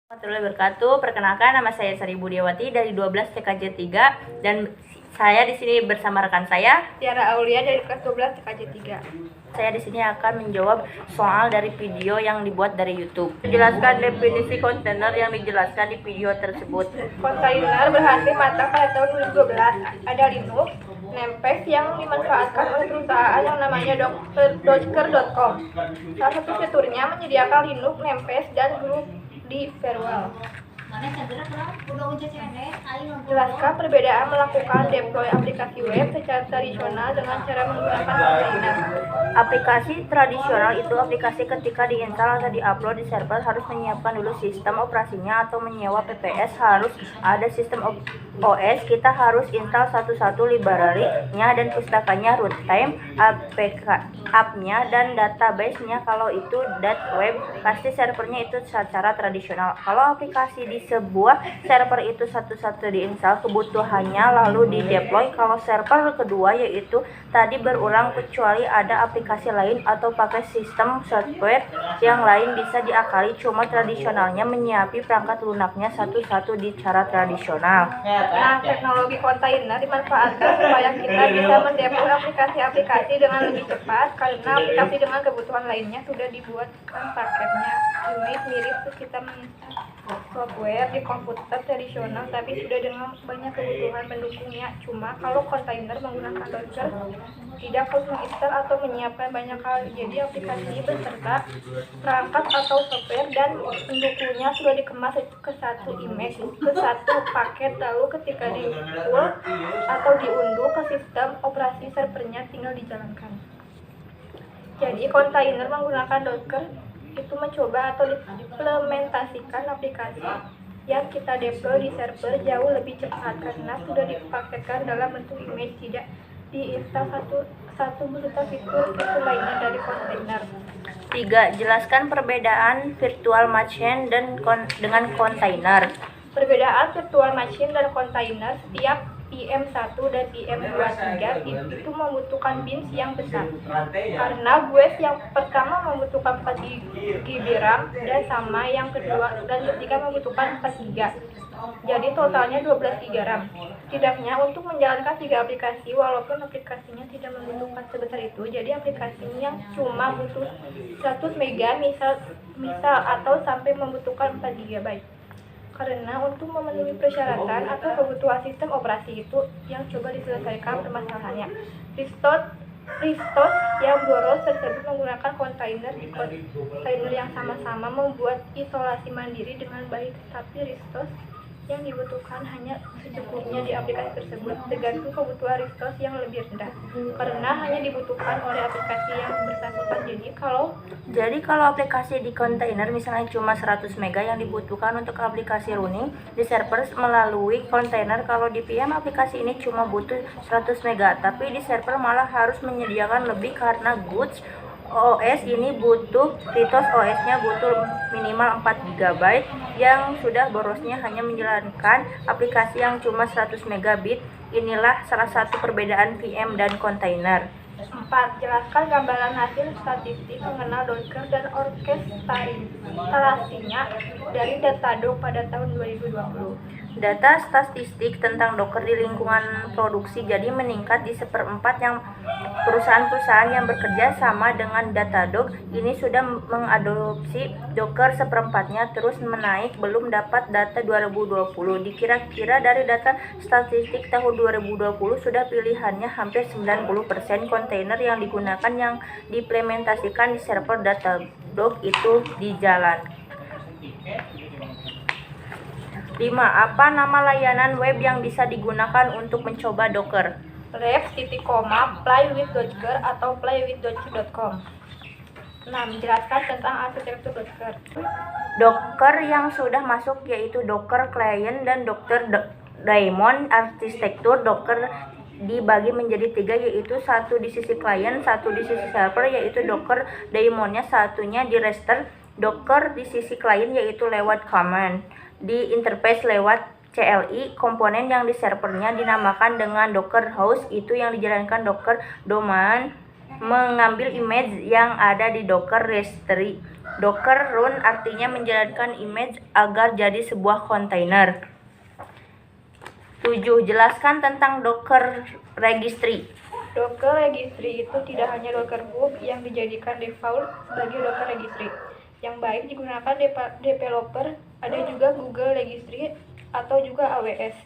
Warahmatullahi wabarakatuh. Perkenalkan, nama saya Sari Budiawati dari 12 TKJ 3 dan saya di sini bersama rekan saya Tiara Aulia dari kelas 12 TKJ 3. Saya di sini akan menjawab soal dari video yang dibuat dari YouTube. Jelaskan definisi kontainer yang dijelaskan di video tersebut. Kontainer berhasil matang pada tahun 2012. Ada Linux, Nempes yang dimanfaatkan oleh perusahaan yang namanya Docker.com. Salah satu fiturnya menyediakan Linux, Nempes, dan grup di firewall. Jelaskan perbedaan melakukan deploy aplikasi web secara tradisional dengan cara menggunakan kontainer. Aplikasi tradisional itu aplikasi ketika diinstal atau diupload di server harus menyiapkan dulu sistem operasinya atau menyewa PPS, harus ada sistem OS, kita harus install satu-satu library-nya dan pustakanya, runtime, app-nya, dan database-nya. Kalau itu .web, pasti servernya itu secara tradisional. Kalau aplikasi di sebuah server itu satu-satu diinstal kebutuhannya lalu di-deploy. Kalau server kedua yaitu tadi berulang kecuali ada aplikasi lain atau pakai sistem software yang lain bisa diakali, cuma tradisionalnya menyiapi perangkat lunaknya satu-satu di cara tradisional. Nah, teknologi kontainer dimanfaatkan supaya kita bisa mendeploy aplikasi-aplikasi dengan lebih cepat karena aplikasi dengan kebutuhan lainnya sudah dibuatkan paketnya. Image mirip kita menginstal software di komputer tradisional tapi sudah dengan banyak kebutuhan pendukungnya. Cuma kalau kontainer menggunakan Docker tidak harus menginstal atau menyiapkan banyak hal, jadi aplikasi beserta perangkat atau software dan pendukungnya sudah dikemas ke satu image, ke satu paket, lalu ketika di-pull atau diunduh ke sistem operasi servernya tinggal dijalankan. Jadi kontainer menggunakan Docker itu mencoba atau diimplementasikan aplikasi yang kita deploy di server jauh lebih cepat karena sudah dipaketkan dalam bentuk image, tidak diinstal satu beserta fitur lainnya dari kontainer. 3. Jelaskan perbedaan virtual machine dengan kontainer. Perbedaan virtual machine dan kontainer: setiap PM1 dan PM23 itu membutuhkan bins yang besar karena gues yang pertama membutuhkan 4 GB RAM dan sama yang kedua dan ketiga membutuhkan 4 GB, jadi totalnya 12 GB RAM. Setidaknya untuk menjalankan 3 aplikasi, walaupun aplikasinya tidak membutuhkan sebesar itu, jadi aplikasinya cuma butuh 100 MB misal atau sampai membutuhkan 4 GB. Karena untuk memenuhi persyaratan atau kebutuhan sistem operasi itu yang coba diselesaikan permasalahannya. Ristos yang boros tersebut menggunakan kontainer di kontainer yang sama-sama membuat isolasi mandiri dengan baik, tapi Ristos yang dibutuhkan hanya secukupnya di aplikasi tersebut, tergantung kebutuhan Ristos yang lebih rendah karena hanya dibutuhkan oleh aplikasi yang bersangkutan. Jadi kalau aplikasi di kontainer misalnya cuma 100 MB yang dibutuhkan untuk aplikasi running di server melalui kontainer, kalau di PM aplikasi ini cuma butuh 100 MB, tapi di server malah harus menyediakan lebih karena goods OS ini butuh Ristos OS-nya butuh minimal 4 GB yang sudah borosnya hanya menjalankan aplikasi yang cuma 100 MB. Inilah salah satu perbedaan VM dan kontainer. 4. Jelaskan gambaran hasil statistik mengenal Docker dan orkestrasinya dari Datadog pada tahun 2020. Data statistik tentang Docker di lingkungan produksi jadi meningkat di seperempat yang perusahaan-perusahaan yang bekerja sama dengan Datadog ini sudah mengadopsi Docker seperempatnya, terus menaik. Belum dapat data 2020. Dikira-kira dari data statistik tahun 2020 sudah pilihannya hampir 90% kontainer yang digunakan yang diimplementasikan di server Datadog itu dijalankan. 5. Apa nama layanan web yang bisa digunakan untuk mencoba Docker? Play with Docker atau playwithdocker.com. 6. Jelaskan tentang arsitektur Docker. Docker yang sudah masuk yaitu Docker Client dan Docker Daemon. Arsitektur Docker dibagi menjadi 3, yaitu satu di sisi klien, satu di sisi server yaitu Docker Daemonnya, satunya di rester. Docker di sisi klien yaitu lewat command, di interface lewat CLI. Komponen yang di servernya dinamakan dengan Docker host, itu yang dijalankan Docker daemon mengambil image yang ada di Docker registry. Docker run artinya menjalankan image agar jadi sebuah kontainer. 7. Jelaskan tentang Docker registry. Docker registry itu tidak hanya Docker hub yang dijadikan default sebagai Docker registry. Yang baik digunakan developer, ada juga Google registry atau juga AWS.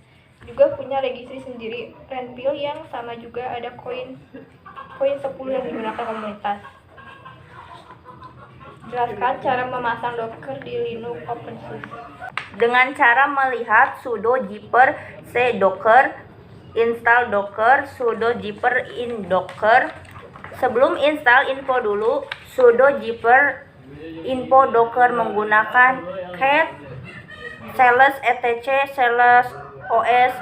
Juga punya registry sendiri, Renpil yang sama juga ada koin 10 yang digunakan komunitas. Jelaskan cara memasang Docker di Linux OpenSUSE. Dengan cara melihat sudo zipper cdocker, install docker, sudo zipper in docker. Sebelum install info dulu, sudo zipper info docker menggunakan cat /etc /os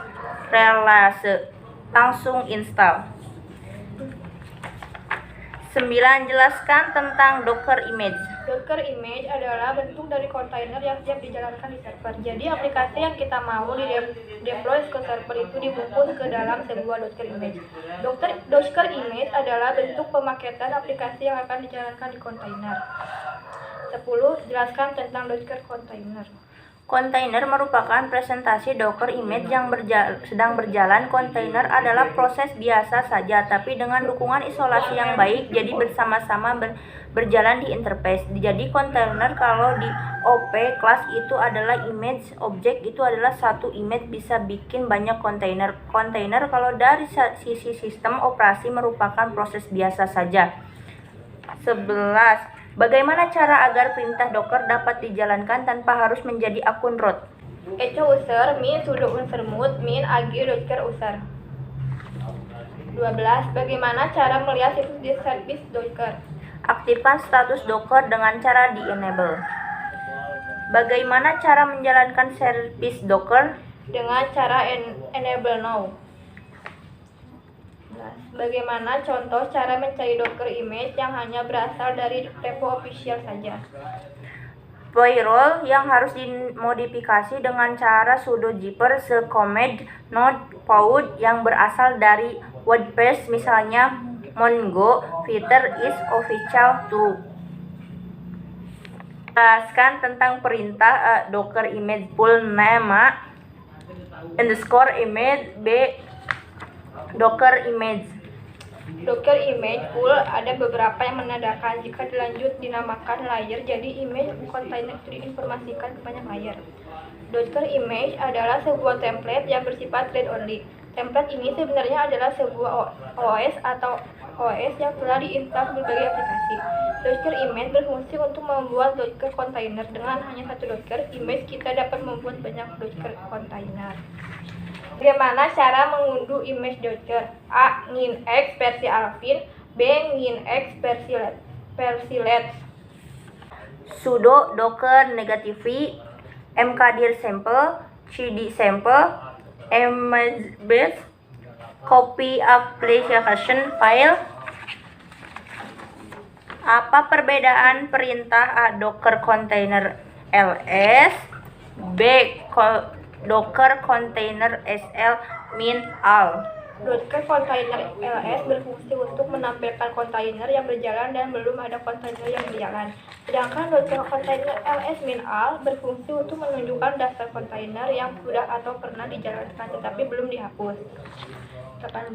relase. Langsung install. 9. Jelaskan tentang Docker image. Docker image adalah bentuk dari kontainer yang siap dijalankan di server. Jadi aplikasi yang kita mau deploy ke server itu dibungkus ke dalam sebuah Docker image. Docker image adalah bentuk pemaketan aplikasi yang akan dijalankan di kontainer. 10. Jelaskan tentang Docker container. Kontainer merupakan presentasi Docker image yang sedang berjalan. Kontainer adalah proses biasa saja, tapi dengan dukungan isolasi yang baik, jadi bersama-sama berjalan di interface. Jadi kontainer kalau di OP class itu adalah image, objek itu adalah satu image, bisa bikin banyak kontainer. Kontainer kalau dari sisi sistem operasi merupakan proses biasa saja. 11. Bagaimana cara agar perintah Docker dapat dijalankan tanpa harus menjadi akun root? Echo user min sudo user mood min ag docker user. 12. Bagaimana cara melihat situs di service Docker? Aktifkan status Docker dengan cara di-enable. Bagaimana cara menjalankan service Docker? Dengan cara enable now. Bagaimana contoh cara mencari Docker image yang hanya berasal dari repo official saja? Firewall yang harus dimodifikasi dengan cara sudo zipper command node paud yang berasal dari WordPress, misalnya Mongo feature is official true. Jelaskan tentang perintah Docker image pool nama _ image b Docker image. Docker image pool ada beberapa yang menandakan jika dilanjut dinamakan layer, jadi image container itu diinformasikan ke banyak layer. Docker image adalah sebuah template yang bersifat read only. Template ini sebenarnya adalah sebuah OS atau OS yang telah diinstal berbagai aplikasi. Docker image berfungsi untuk membuat Docker container. Dengan hanya satu Docker image kita dapat membuat banyak Docker container. Bagaimana cara mengunduh image Docker? A. Nginx versi Alpine, B. Nginx versi Let's. Sudo docker negativity mkdir sample cd sample image copy application file. Apa perbedaan perintah Docker container ls, B. Docker container sl min al. Docker container ls berfungsi untuk menampilkan kontainer yang berjalan dan belum ada kontainer yang berjalan. Sedangkan Docker container ls min al berfungsi untuk menunjukkan daftar kontainer yang sudah atau pernah dijalankan tetapi belum dihapus. 18.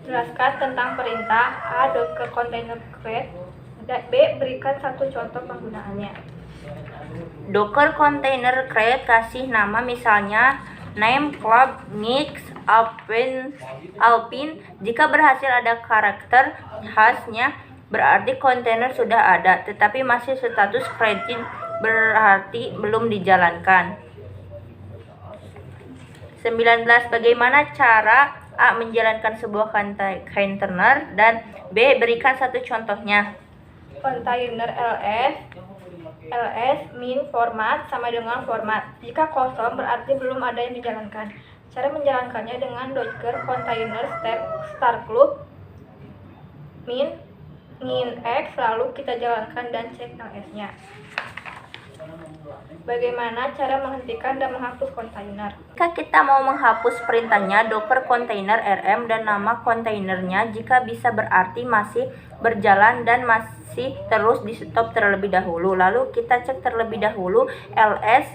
Jelaskan tentang perintah A. Docker container create, B. Berikan satu contoh penggunaannya. Docker container create kasih nama, misalnya name club nix alpine. Jika berhasil ada karakter khasnya berarti kontainer sudah ada, tetapi masih status created berarti belum dijalankan. 19. Bagaimana cara A. menjalankan sebuah container dan B. berikan satu contohnya. Container ls min format sama dengan format. Jika kosong berarti belum ada yang dijalankan. Cara menjalankannya dengan Docker container start club min nginx, lalu kita jalankan dan cek ls-nya. Bagaimana cara menghentikan dan menghapus kontainer? Jika kita mau menghapus perintahnya, docker container rm dan nama kontainernya jika bisa berarti masih berjalan dan masih terus di stop terlebih dahulu. Lalu kita cek terlebih dahulu ls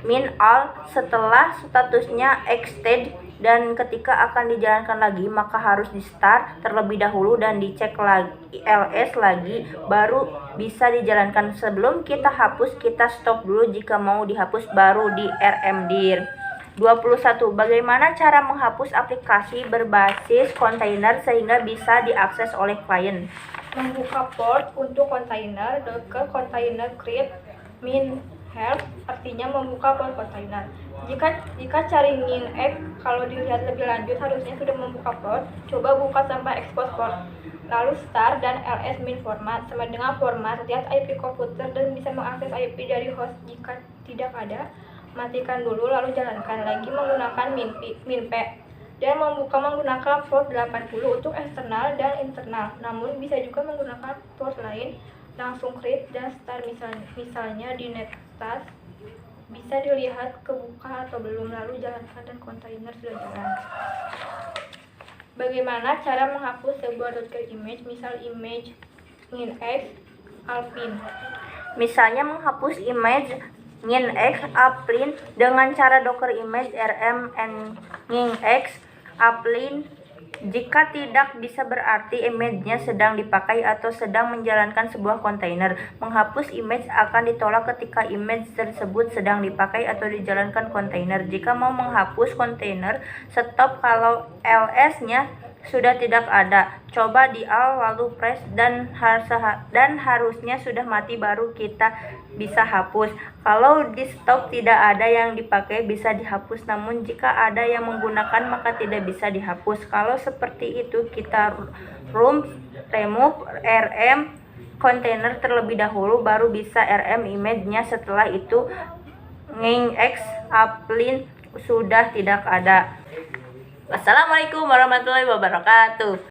min all setelah statusnya extend, dan ketika akan dijalankan lagi maka harus di start terlebih dahulu dan dicek lagi ls lagi baru bisa dijalankan. Sebelum kita hapus, kita stop dulu. Jika mau dihapus baru di rmdir. 21. Bagaimana cara menghapus aplikasi berbasis kontainer sehingga bisa diakses oleh klien? Membuka port untuk kontainer, docker container create min help artinya membuka port kontainer. Jika cari min-ex, kalau dilihat lebih lanjut harusnya sudah membuka port. Coba buka sampai expose port. Lalu start dan ls min format sama dengan format lihat IP komputer dan bisa mengakses IP dari host. Jika tidak ada, matikan dulu lalu jalankan lagi menggunakan min-p dan membuka menggunakan port 80 untuk eksternal dan internal. Namun bisa juga menggunakan port lain. Langsung create dan start misalnya di nettask. Bisa dilihat kebuka atau belum, lalu jalankan dan kontainer sudah jalan. Bagaimana cara menghapus sebuah docker image, misal image min-ex alpin? Misalnya menghapus image min-ex uplin dengan cara docker image rm min-ex uplin. Jika tidak bisa berarti image-nya sedang dipakai atau sedang menjalankan sebuah kontainer. Menghapus image akan ditolak ketika image tersebut sedang dipakai atau dijalankan kontainer. Jika mau menghapus kontainer, stop kalau ls-nya sudah tidak ada. Coba di all lalu press dan harusnya sudah mati baru kita bisa hapus. Kalau di stop tidak ada yang dipakai bisa dihapus, namun jika ada yang menggunakan maka tidak bisa dihapus. Kalau seperti itu kita remove rm container terlebih dahulu baru bisa rm image-nya. Setelah itu min-ex uplin sudah tidak ada. Wassalamualaikum warahmatullahi wabarakatuh.